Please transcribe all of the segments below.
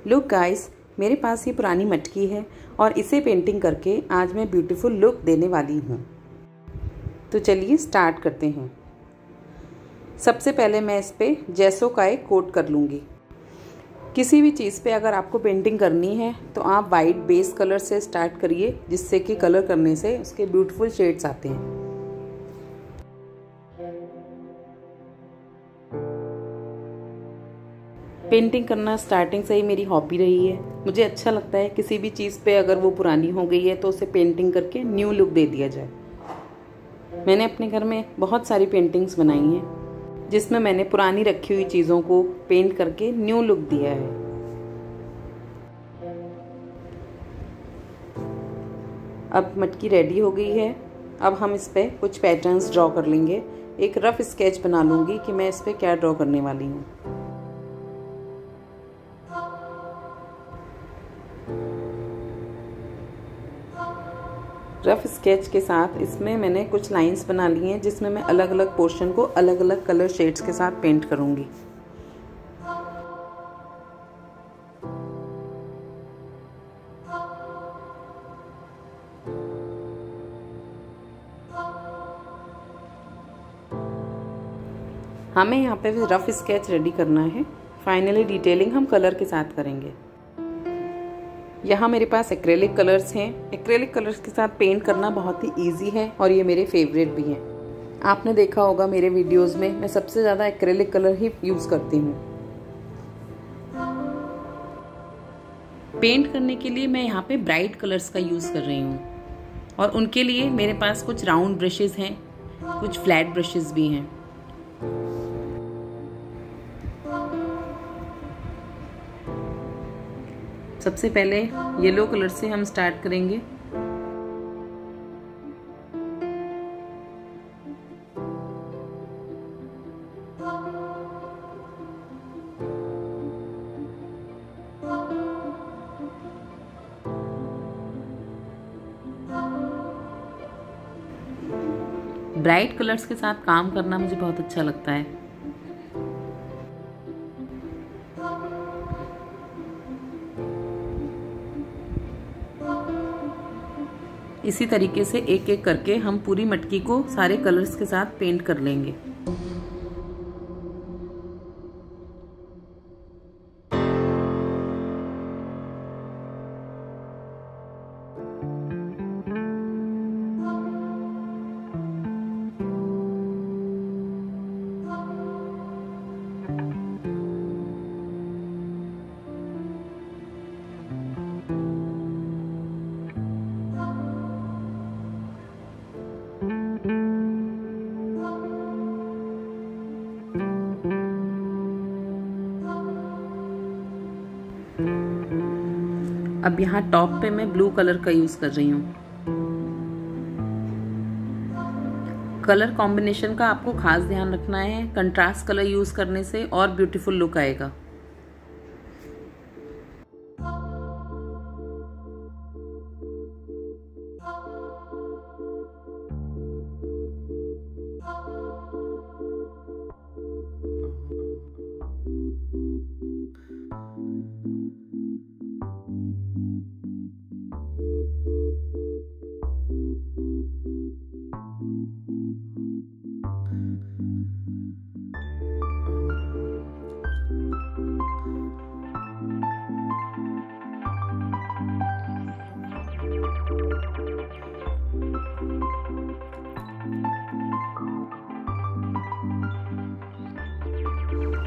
Look guys, मेरे पास ये पुरानी मटकी है और इसे पेंटिंग करके आज मैं ब्यूटीफुल लुक देने वाली हूँ। तो चलिए स्टार्ट करते हैं। सबसे पहले मैं इस पे जेसो का एक कोट कर लूँगी। किसी भी चीज़ पे अगर आपको पेंटिंग करनी है तो आप वाइट बेस कलर से स्टार्ट करिए, जिससे कि कलर करने से उसके ब्यूटीफुल शेड्स आते हैं। पेंटिंग करना स्टार्टिंग से ही मेरी हॉबी रही है। मुझे अच्छा लगता है किसी भी चीज़ पे अगर वो पुरानी हो गई है तो उसे पेंटिंग करके न्यू लुक दे दिया जाए। मैंने अपने घर में बहुत सारी पेंटिंग्स बनाई हैं जिसमें मैंने पुरानी रखी हुई चीज़ों को पेंट करके न्यू लुक दिया है। अब मटकी रेडी हो गई है। अब हम इस पे कुछ पैटर्न्स ड्रॉ कर लेंगे। एक रफ स्केच बना लूँगी कि मैं इस पे क्या ड्रॉ करने वाली हूँ। रफ स्केच के साथ इसमें मैंने कुछ लाइंस बना ली हैं जिसमें मैं अलग अलग पोर्शन को अलग अलग कलर शेड्स के साथ पेंट करूंगी। हमें यहाँ पे रफ स्केच रेडी करना है। फाइनली डिटेलिंग हम कलर के साथ करेंगे। यहाँ मेरे पास एक्रेलिक कलर्स हैं। एक्रेलिक कलर्स के साथ पेंट करना बहुत ही इजी है और ये मेरे फेवरेट भी हैं। आपने देखा होगा मेरे वीडियोस में मैं सबसे ज़्यादा एक्रेलिक कलर ही यूज़ करती हूँ। पेंट करने के लिए मैं यहाँ पे ब्राइट कलर्स का यूज़ कर रही हूँ और उनके लिए मेरे पास कुछ राउंड ब्रशेज़ हैं, कुछ फ्लैट ब्रशेज़ भी हैं। सबसे पहले येलो कलर से हम स्टार्ट करेंगे। ब्राइट कलर्स के साथ काम करना मुझे बहुत अच्छा लगता है। इसी तरीके से एक एक करके हम पूरी मटकी को सारे कलर्स के साथ पेंट कर लेंगे। अब यहाँ टॉप पे मैं ब्लू कलर का यूज कर रही हूँ। कलर कॉम्बिनेशन का आपको खास ध्यान रखना है। कंट्रास्ट कलर यूज करने से और ब्यूटीफुल लुक आएगा।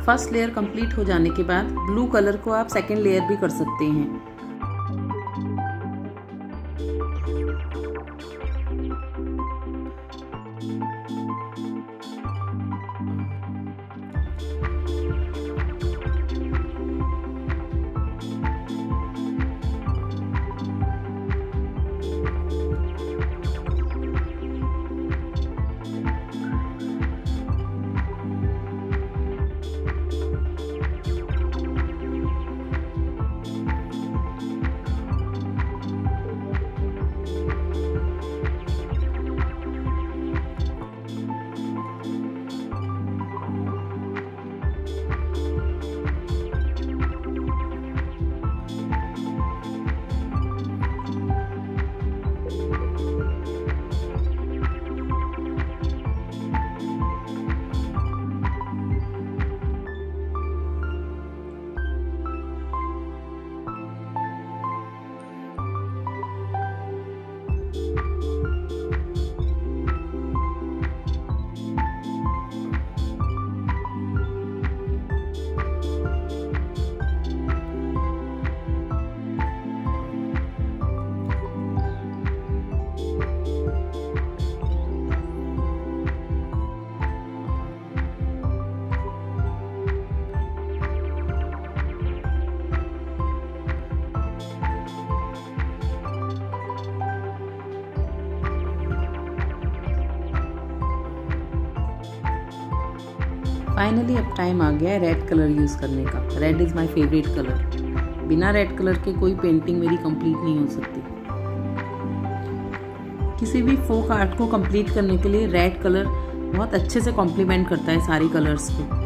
फर्स्ट लेयर कंप्लीट हो जाने के बाद ब्लू कलर को आप सेकेंड लेयर भी कर सकते हैं। फाइनली अब टाइम आ गया है रेड कलर यूज़ करने का। Red is my favourite colour. बिना रेड कलर के कोई पेंटिंग मेरी कंप्लीट नहीं हो सकती। किसी भी फोक आर्ट को कंप्लीट करने के लिए रेड कलर बहुत अच्छे से कॉम्प्लीमेंट करता है सारी कलर्स को।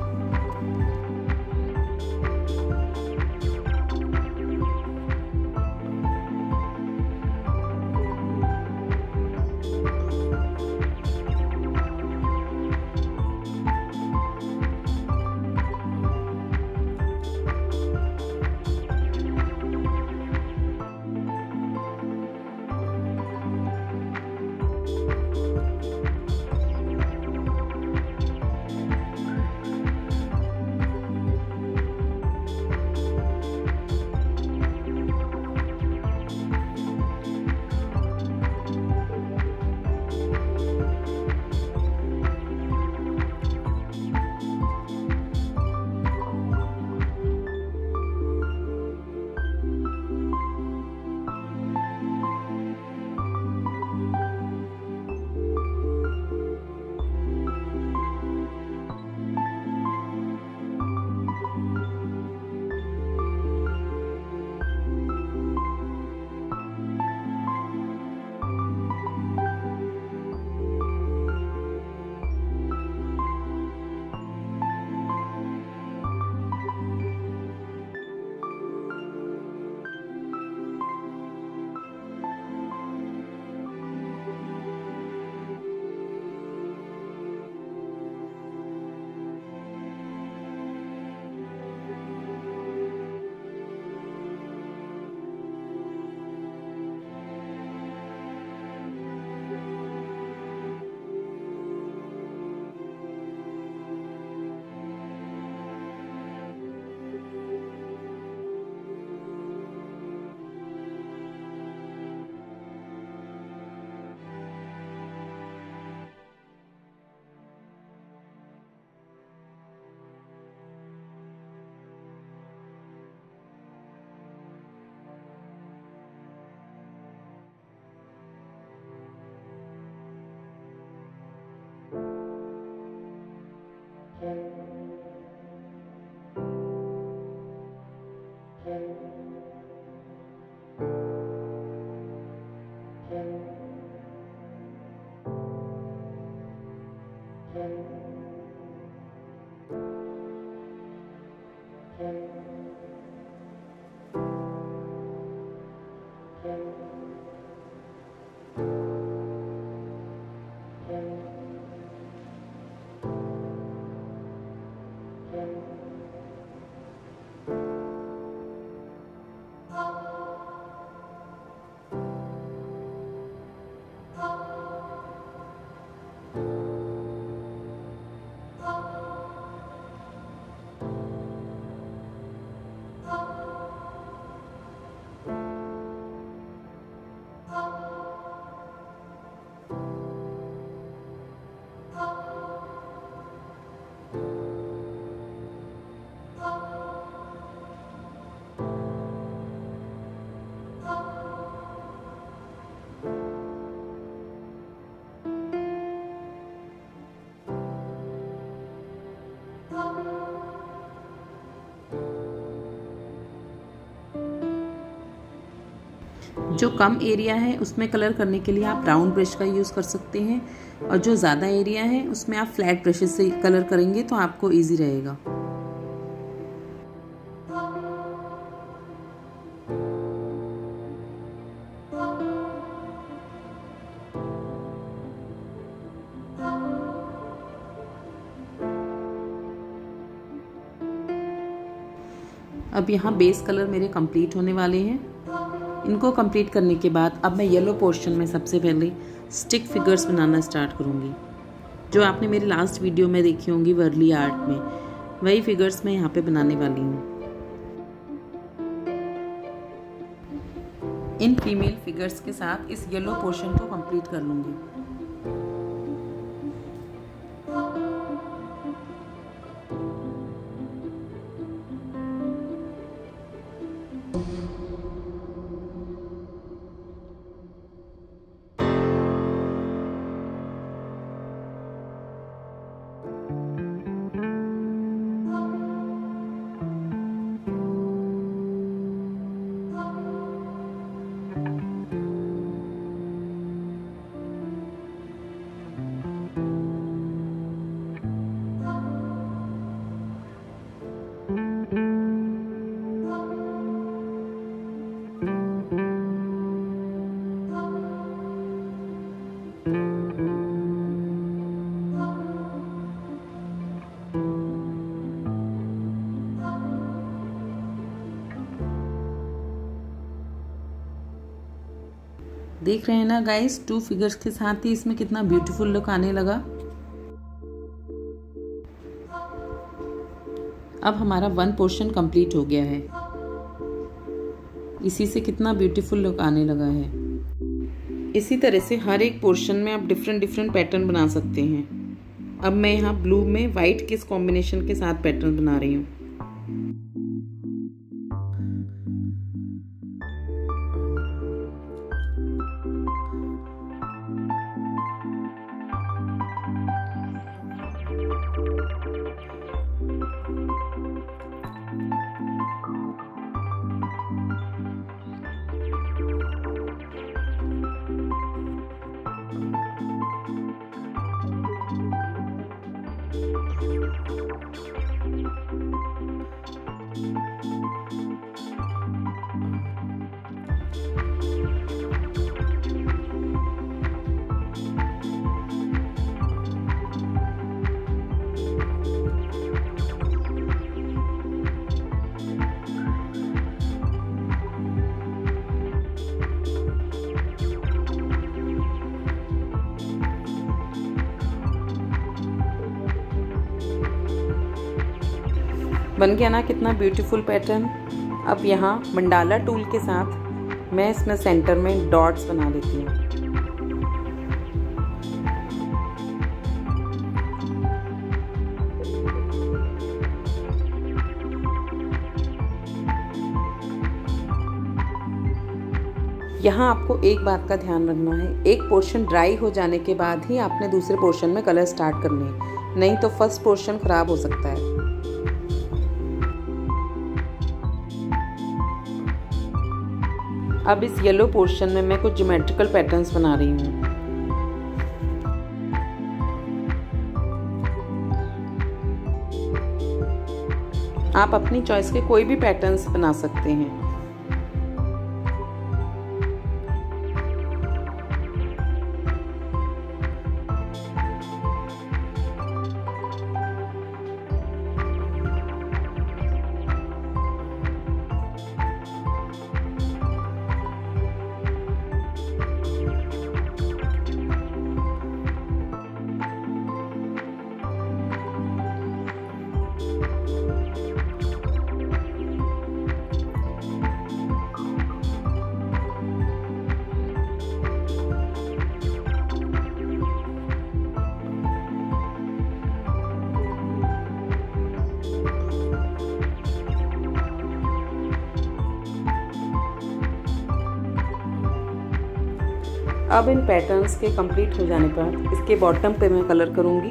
जो कम एरिया है उसमें कलर करने के लिए आप राउंड ब्रश का यूज़ कर सकते हैं, और जो ज़्यादा एरिया है उसमें आप फ्लैट ब्रशेस से कलर करेंगे तो आपको इजी रहेगा। अब यहाँ बेस कलर मेरे कंप्लीट होने वाले हैं। इनको कंप्लीट करने के बाद अब मैं येलो पोर्शन में सबसे पहले स्टिक फिगर्स बनाना स्टार्ट करूँगी। जो आपने मेरी लास्ट वीडियो में देखी होंगी वर्ली आर्ट में, वही फिगर्स मैं यहाँ पे बनाने वाली हूँ। इन फीमेल फिगर्स के साथ इस येलो पोर्शन को कंप्लीट कर लूँगी। देख रहे हैं ना गाइस, 2 फिगर्स के साथ ही इसमें कितना ब्यूटीफुल लुक आने लगा। अब हमारा 1 पोर्शन कंप्लीट हो गया है। इसी से कितना ब्यूटीफुल लुक आने लगा है। इसी तरह से हर एक पोर्शन में आप डिफरेंट पैटर्न बना सकते हैं। अब मैं यहाँ ब्लू में वाइट के इस कॉम्बिनेशन के साथ पैटर्न बना रही हूँ। बन गया ना कितना ब्यूटीफुल पैटर्न। अब यहाँ मंडाला टूल के साथ मैं इसमें सेंटर में डॉट्स बना लेती हूँ। यहाँ आपको एक बात का ध्यान रखना है, एक पोर्शन ड्राई हो जाने के बाद ही आपने दूसरे पोर्शन में कलर स्टार्ट करने हैं, नहीं तो फर्स्ट पोर्शन खराब हो सकता है। अब इस येलो पोर्शन में मैं कुछ ज्योमेट्रिकल पैटर्न्स बना रही हूँ। आप अपनी चॉइस के कोई भी पैटर्न्स बना सकते हैं। अब इन पैटर्न्स के कंप्लीट हो जाने पर इसके बॉटम पे मैं कलर करूँगी।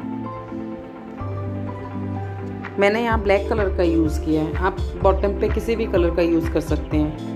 मैंने यहाँ ब्लैक कलर का यूज़ किया है, आप बॉटम पे किसी भी कलर का यूज़ कर सकते हैं।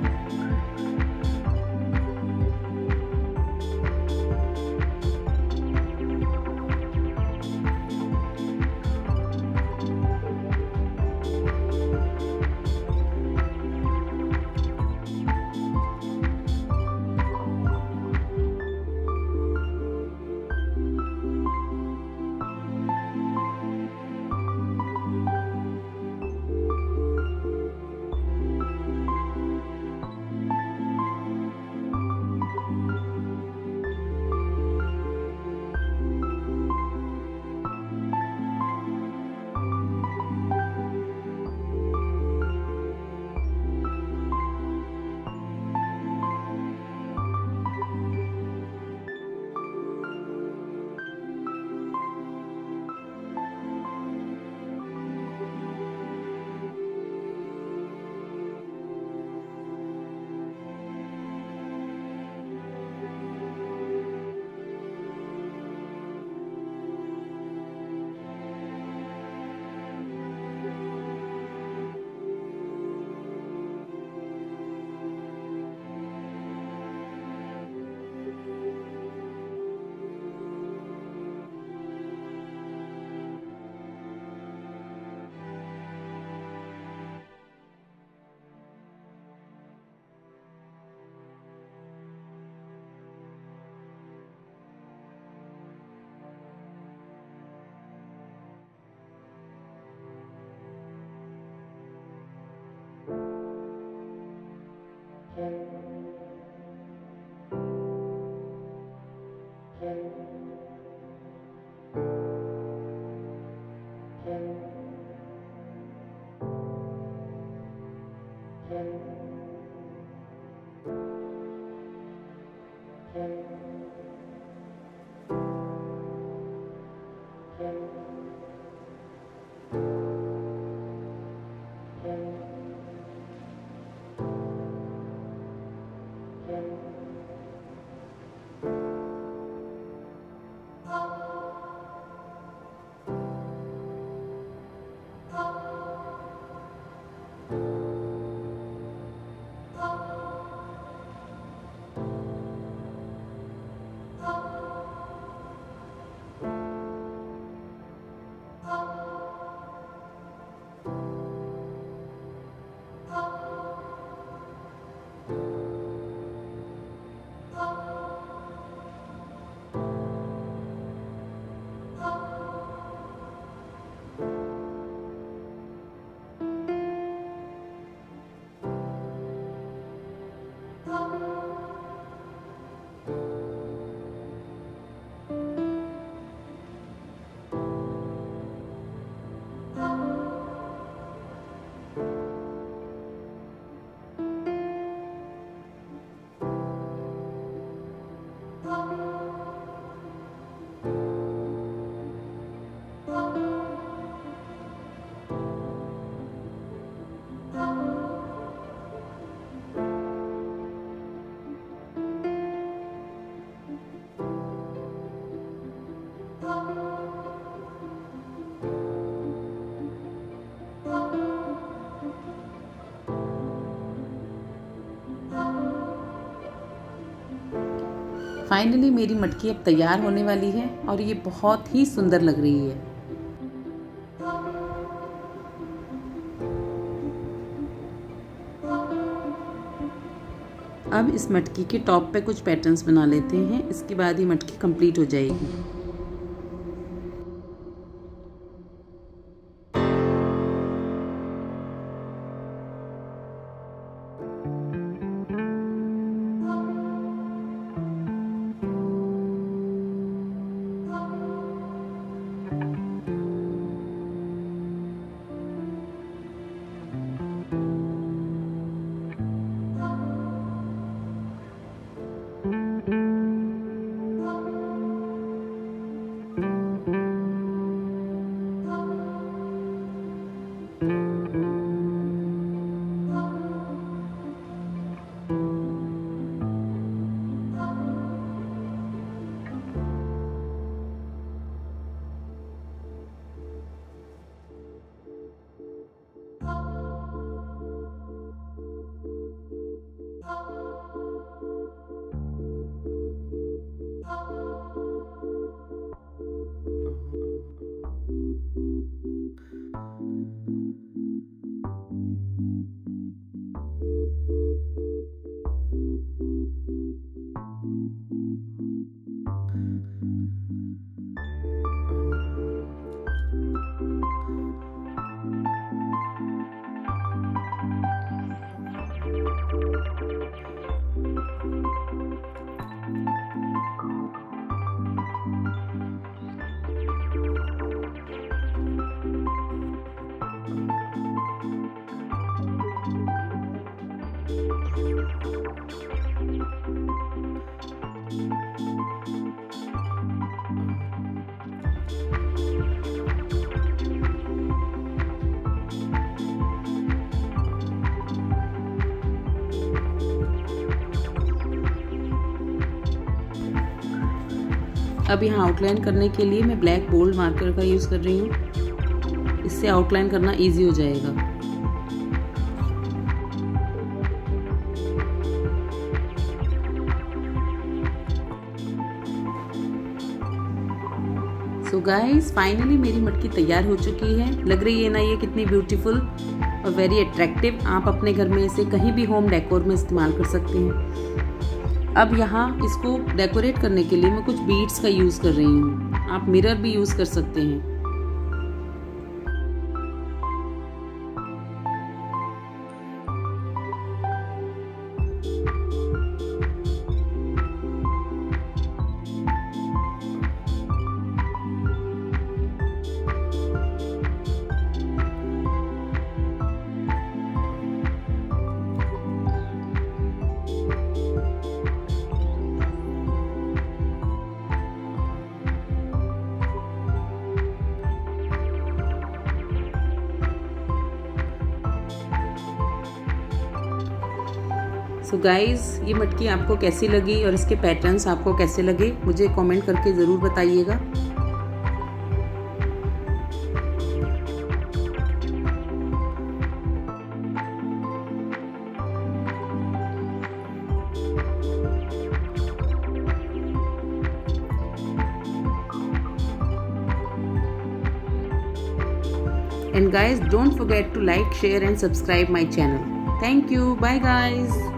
फाइनली मेरी मटकी अब तैयार होने वाली है और ये बहुत ही सुंदर लग रही है। अब इस मटकी के टॉप पे कुछ पैटर्न्स बना लेते हैं, इसके बाद ये मटकी कंप्लीट हो जाएगी। अब यहाँ आउटलाइन करने के लिए मैं ब्लैक बोल्ड मार्कर का यूज़ कर रही हूँ, इससे आउटलाइन करना इजी हो जाएगा। सो गाइस फाइनली मेरी मटकी तैयार हो चुकी है। लग रही है ना ये कितनी ब्यूटीफुल और वेरी अट्रैक्टिव। आप अपने घर में इसे कहीं भी होम डेकोर में इस्तेमाल कर सकते हैं। अब यहाँ इसको डेकोरेट करने के लिए मैं कुछ बीड्स का यूज़ कर रही हूँ। आप मिरर भी यूज़ कर सकते हैं। सो गाइस, ये मटकी आपको कैसी लगी और इसके पैटर्न्स आपको कैसे लगे मुझे कमेंट करके ज़रूर बताइएगा। And guys, don't forget to like, share and subscribe my channel. Thank you. Bye guys.